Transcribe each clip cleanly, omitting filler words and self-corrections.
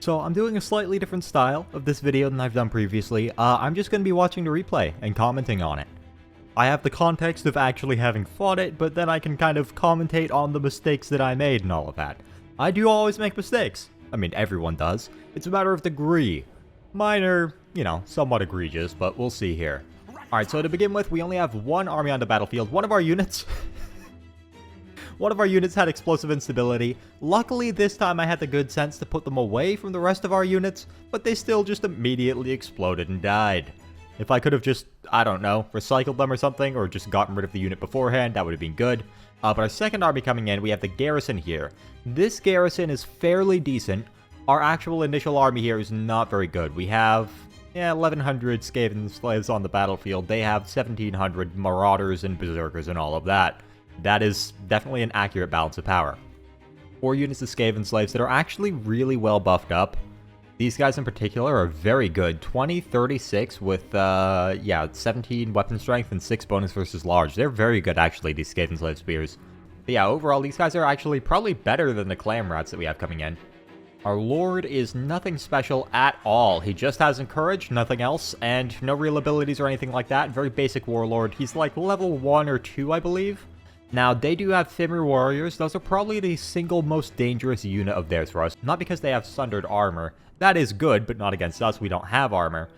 So I'm doing a slightly different style of this video than I've done previously. I'm just going to be watching the replay and commenting on it. I have the context of actually having fought it, but then I can kind of commentate on the mistakes that I made and all of that. I do always make mistakes. I mean, everyone does. It's a matter of degree. Mine are, somewhat egregious, but we'll see here. Alright, so to begin with, we only have one army on the battlefield. One of our units had explosive instability. Luckily, this time I had the good sense to put them away from the rest of our units, but they still just immediately exploded and died. If I could have just, I don't know, recycled them or something, or just gotten rid of the unit beforehand, that would have been good. But our second army coming in, we have the garrison here. This garrison is fairly decent. Our actual initial army here is not very good. We have 1,100 Skavenslaves on the battlefield. They have 1,700 marauders and berserkers and all of that. That is definitely an accurate balance of power. 4 units of Skavenslaves that are actually really well buffed up. These guys in particular are very good. 20, 36 with, 17 weapon strength and 6 bonus versus large. They're very good, actually, these Skavenslave spears. But yeah, overall, these guys are actually probably better than the clam rats that we have coming in. Our lord is nothing special at all. He just has encourage, nothing else, and no real abilities or anything like that. Very basic warlord. He's like level 1 or 2, I believe. Now, they do have Fimir warriors. Those are probably the single most dangerous unit of theirs for us. Not because they have sundered armor. That is good, but not against us. We don't have armor.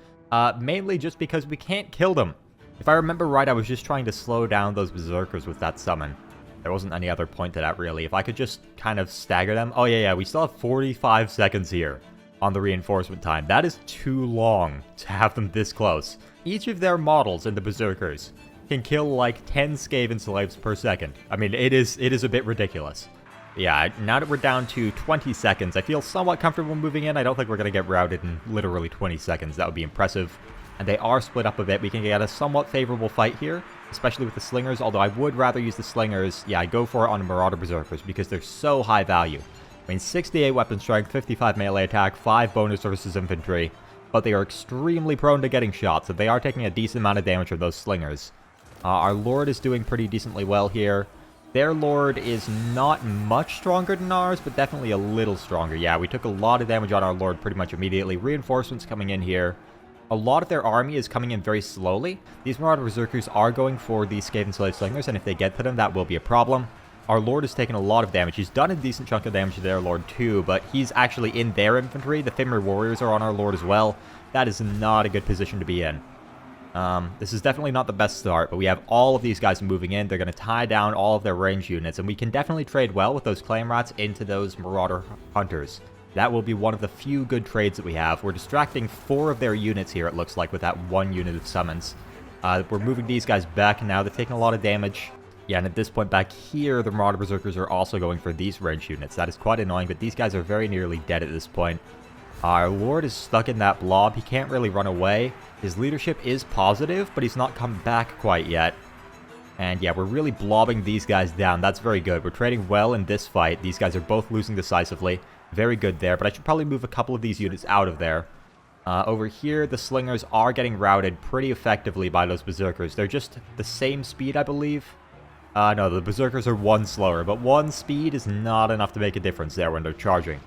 Mainly just because we can't kill them. If I remember right, I was just trying to slow down those berserkers with that summon. There wasn't any other point to that, really. If I could just kind of stagger them. Oh, yeah, we still have 45 seconds here on the reinforcement time. That is too long to have them this close. Each of their models in the berserkers can kill like 10 Skavenslaves per second. I mean, it is a bit ridiculous. Yeah, now that we're down to 20 seconds, I feel somewhat comfortable moving in. I don't think we're going to get routed in literally 20 seconds. That would be impressive. And they are split up a bit. We can get a somewhat favorable fight here, especially with the slingers, although I would rather use the slingers. Yeah, I go for it on the Marauder Berserkers because they're so high value. I mean, 68 weapon strength, 55 melee attack, 5 bonus versus infantry, but they are extremely prone to getting shot, so they are taking a decent amount of damage from those slingers. Our lord is doing pretty decently well here. Their lord is not much stronger than ours, but definitely a little stronger. Yeah, we took a lot of damage on our lord pretty much immediately. Reinforcements coming in here. A lot of their army is coming in very slowly. These Marauder Berserkers are going for the Skavenslave Slingers, and if they get to them, that will be a problem. Our lord has taken a lot of damage. He's done a decent chunk of damage to their lord too, but he's actually in their infantry. The Fimir warriors are on our lord as well. That is not a good position to be in. This is definitely not the best start, but we have all of these guys moving in. They're going to tie down all of their range units, and we can definitely trade well with those clam rats into those Marauder Hunters. That will be one of the few good trades that we have. We're distracting 4 of their units here, it looks like, with that 1 unit of summons. We're moving these guys back now. They're taking a lot of damage. Yeah, and at this point back here, the Marauder Berserkers are also going for these range units. That is quite annoying, but these guys are very nearly dead at this point. Our lord is stuck in that blob. He can't really run away. His leadership is positive, but he's not come back quite yet. And yeah, we're really blobbing these guys down. That's very good. We're trading well in this fight. These guys are both losing decisively. Very good there, but I should probably move a couple of these units out of there. Over here, the slingers are getting routed pretty effectively by those berserkers. They're just the same speed, I believe. No, the berserkers are 1 slower, but 1 speed is not enough to make a difference there when they're charging.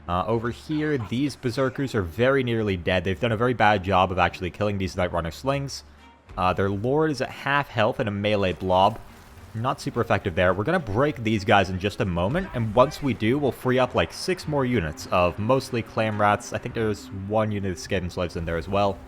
Over here, these berserkers are very nearly dead. They've done a very bad job of actually killing these Night Runner slings. Their lord is at half health in a melee blob. Not super effective there. We're going to break these guys in just a moment, and once we do, we'll free up like 6 more units of mostly clam rats. I think there's 1 unit of Skavenslaves in there as well.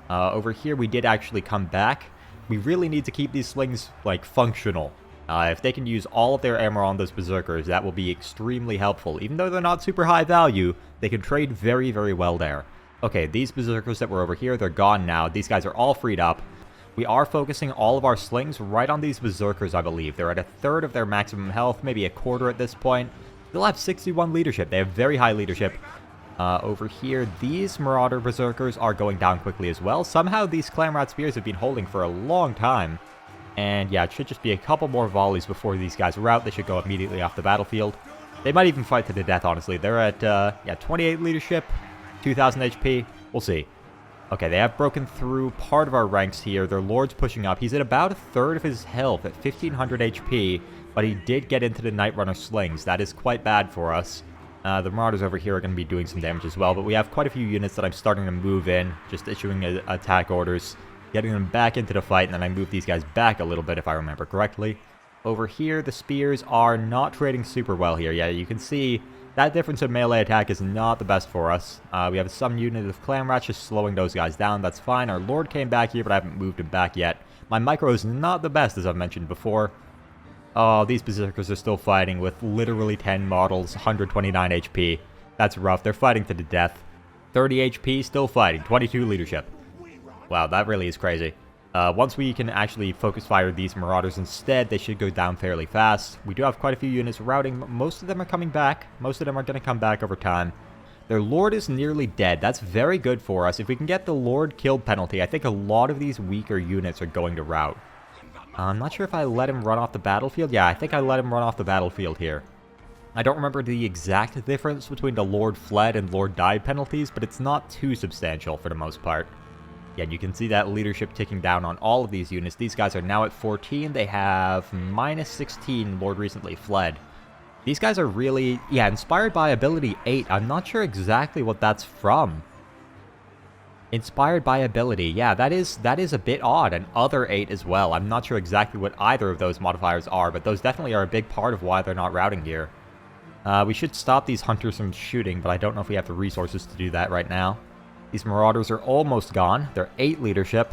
Over here, we did actually come back. We really need to keep these slings, like, functional. If they can use all of their armor on those berserkers, that will be extremely helpful. Even though they're not super high value, they can trade very, very well there. Okay, these berserkers that were over here, they're gone now. These guys are all freed up. We are focusing all of our slings right on these berserkers, I believe. They're at 1/3 of their maximum health, maybe 1/4 at this point. They'll have 61 leadership. They have very high leadership. Over here, these Marauder Berserkers are going down quickly as well. Somehow these Clamrat Spears have been holding for a long time. And yeah, it should just be a couple more volleys before these guys rout. They should go immediately off the battlefield. They might even fight to the death, honestly. They're at 28 leadership, 2,000 HP. We'll see. Okay, they have broken through part of our ranks here. Their lord's pushing up. He's at about 1/3 of his health at 1,500 HP, but he did get into the Night Runner slings. That is quite bad for us. The Marauders over here are going to be doing some damage as well, but we have quite a few units that I'm starting to move in, just issuing attack orders, getting them back into the fight, and then I move these guys back a little bit if I remember correctly. Over here, the spears are not trading super well here. Yeah, you can see that difference in melee attack is not the best for us. We have some unit of Clan Rats just slowing those guys down. That's fine. Our Lord came back here, but I haven't moved him back yet. My micro is not the best, as I've mentioned before. Oh, these Berserkers are still fighting with literally 10 models, 129 HP. That's rough. They're fighting to the death. 30 HP, still fighting. 22 leadership. Wow, that really is crazy. Once we can actually focus fire these Marauders instead, they should go down fairly fast. We do have quite a few units routing. Most of them are coming back. Most of them are going to come back over time. Their Lord is nearly dead. That's very good for us. If we can get the Lord killed penalty, I think a lot of these weaker units are going to rout. I'm not sure if I let him run off the battlefield. Yeah, I think I let him run off the battlefield here. I don't remember the exact difference between the Lord fled and Lord died penalties, but it's not too substantial for the most part. Yeah, you can see that leadership ticking down on all of these units. These guys are now at 14. They have minus 16 Lord recently fled. These guys are really, yeah, inspired by ability 8. I'm not sure exactly what that's from. Inspired by ability, yeah, that is a bit odd, and other 8 as well. I'm not sure exactly what either of those modifiers are, but those definitely are a big part of why they're not routing here. We should stop these hunters from shooting, but I don't know if we have the resources to do that right now. These Marauders are almost gone. They're 8 leadership.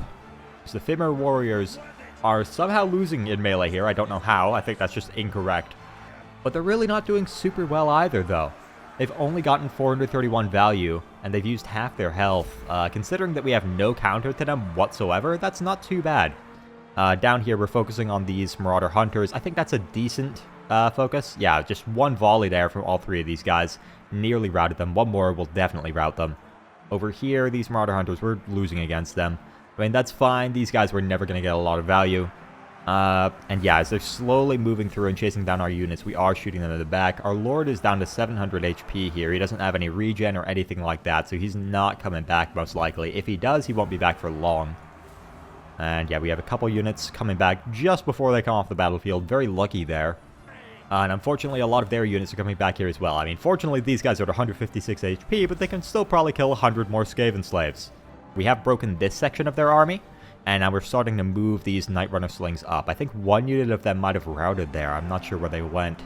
So the Fimir warriors are somehow losing in melee here. I don't know how. I think that's just incorrect. But they're really not doing super well either, though. They've only gotten 431 value, and they've used half their health. Considering that we have no counter to them whatsoever, that's not too bad. Down here, we're focusing on these Marauder Hunters. I think that's a decent focus. Yeah, just one volley there from all 3 of these guys. Nearly routed them. One more will definitely rout them. Over here, these Marauder Hunters, we're losing against them. I mean, that's fine. These guys were never going to get a lot of value. And yeah, as they're slowly moving through and chasing down our units, we are shooting them in the back. Our Lord is down to 700 HP here. He doesn't have any regen or anything like that, so he's not coming back most likely. If he does, he won't be back for long. And yeah, we have a couple units coming back just before they come off the battlefield. Very lucky there. And unfortunately, a lot of their units are coming back here as well. I mean, fortunately, these guys are at 156 HP, but they can still probably kill 100 more Skavenslaves. We have broken this section of their army, and now we're starting to move these Night Runner slings up. I think one unit of them might have routed there. I'm not sure where they went.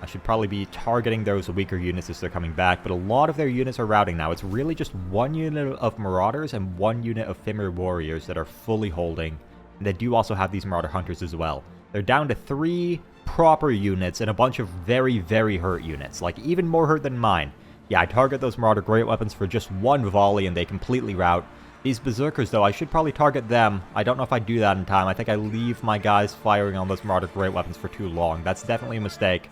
I should probably be targeting those weaker units as they're coming back, but a lot of their units are routing now. It's really just one unit of Marauders and one unit of Fimir warriors that are fully holding. And they do also have these Marauder Hunters as well. They're down to 3 proper units and a bunch of very, very hurt units. Like, even more hurt than mine. Yeah, I target those Marauder Great Weapons for just one volley and they completely rout. These Berserkers, though, I should probably target them. I don't know if I do that in time. I think I leave my guys firing on those Marauder Great Weapons for too long. That's definitely a mistake.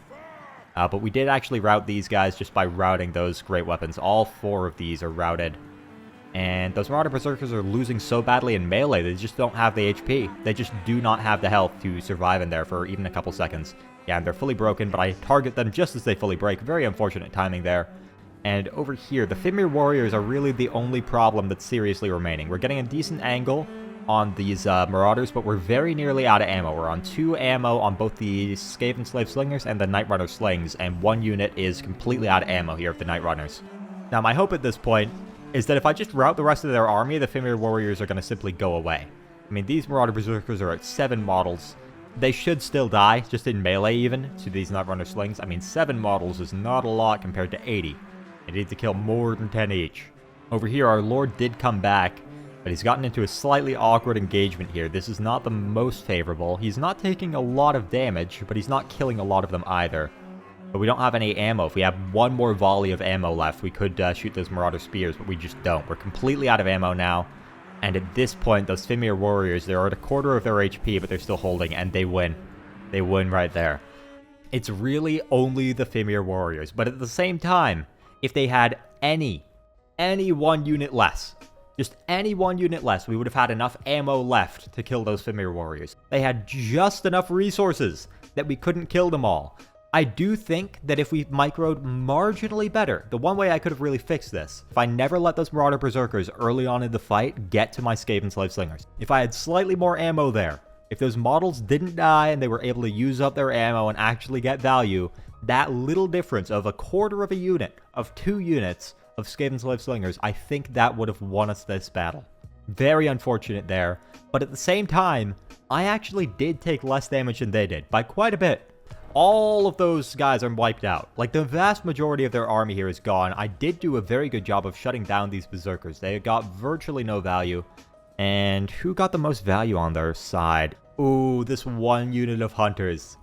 But we did actually rout these guys just by routing those Great Weapons. All 4 of these are routed. And those Marauder Berserkers are losing so badly in melee, they just don't have the HP. They just do not have the health to survive in there for even a couple seconds. Yeah, and they're fully broken, but I target them just as they fully break. Very unfortunate timing there. And over here, the Fimir warriors are really the only problem that's seriously remaining. We're getting a decent angle on these Marauders, but we're very nearly out of ammo. We're on 2 ammo on both the Skavenslaves slingers and the Night Runner slings, and 1 unit is completely out of ammo here of the Night Runners. Now, my hope at this point is that if I just rout the rest of their army, the Fimir warriors are going to simply go away. I mean, these Marauder Berserkers are at 7 models. They should still die, just in melee even, to these Night Runner slings. I mean, 7 models is not a lot compared to 80. They need to kill more than 10 each. Over here, our Lord did come back, but he's gotten into a slightly awkward engagement here. This is not the most favorable. He's not taking a lot of damage, but he's not killing a lot of them either. But we don't have any ammo. If we have one more volley of ammo left, we could shoot those Marauder Spears, but we just don't. We're completely out of ammo now. And at this point, those Fimir warriors, they're at a quarter of their HP, but they're still holding, and they win. They win right there. It's really only the Fimir warriors, but at the same time, if they had any 1 unit less, just any 1 unit less, we would have had enough ammo left to kill those Fimir warriors. They had just enough resources that we couldn't kill them all. I do think that if we microed marginally better, the one way I could have really fixed this, if I never let those Marauder Berserkers early on in the fight get to my Skavenslave Slingers, if I had slightly more ammo there, if those models didn't die and they were able to use up their ammo and actually get value, That little difference of a quarter of a unit, of 2 units of Skavenslaves slingers, I think that would have won us this battle. Very unfortunate there, but at the same time, I actually did take less damage than they did, by quite a bit. All of those guys are wiped out. Like, the vast majority of their army here is gone. I did do a very good job of shutting down these berserkers. They got virtually no value. And who got the most value on their side? Ooh, this 1 unit of hunters.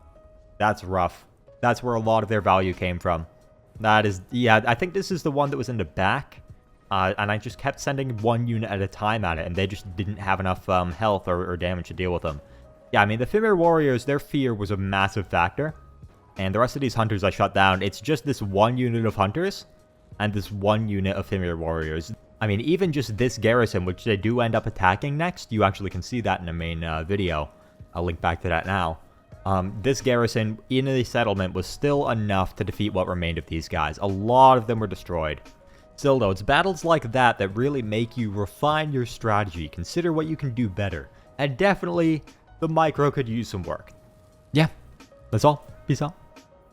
That's rough. That's where a lot of their value came from. That is, yeah, I think this is the one that was in the back. And I just kept sending 1 unit at a time at it, and they just didn't have enough health or damage to deal with them. Yeah, I mean, the Fimir warriors, their fear was a massive factor. And the rest of these hunters I shut down. It's just this 1 unit of hunters and this 1 unit of Fimir warriors. I mean, even just this garrison, which they do end up attacking next, you actually can see that in the main video. I'll link back to that now. This garrison in the settlement was still enough to defeat what remained of these guys. A lot of them were destroyed. Still though, it's battles like that that really make you refine your strategy, consider what you can do better, and definitely the micro could use some work. Yeah, that's all. Peace out.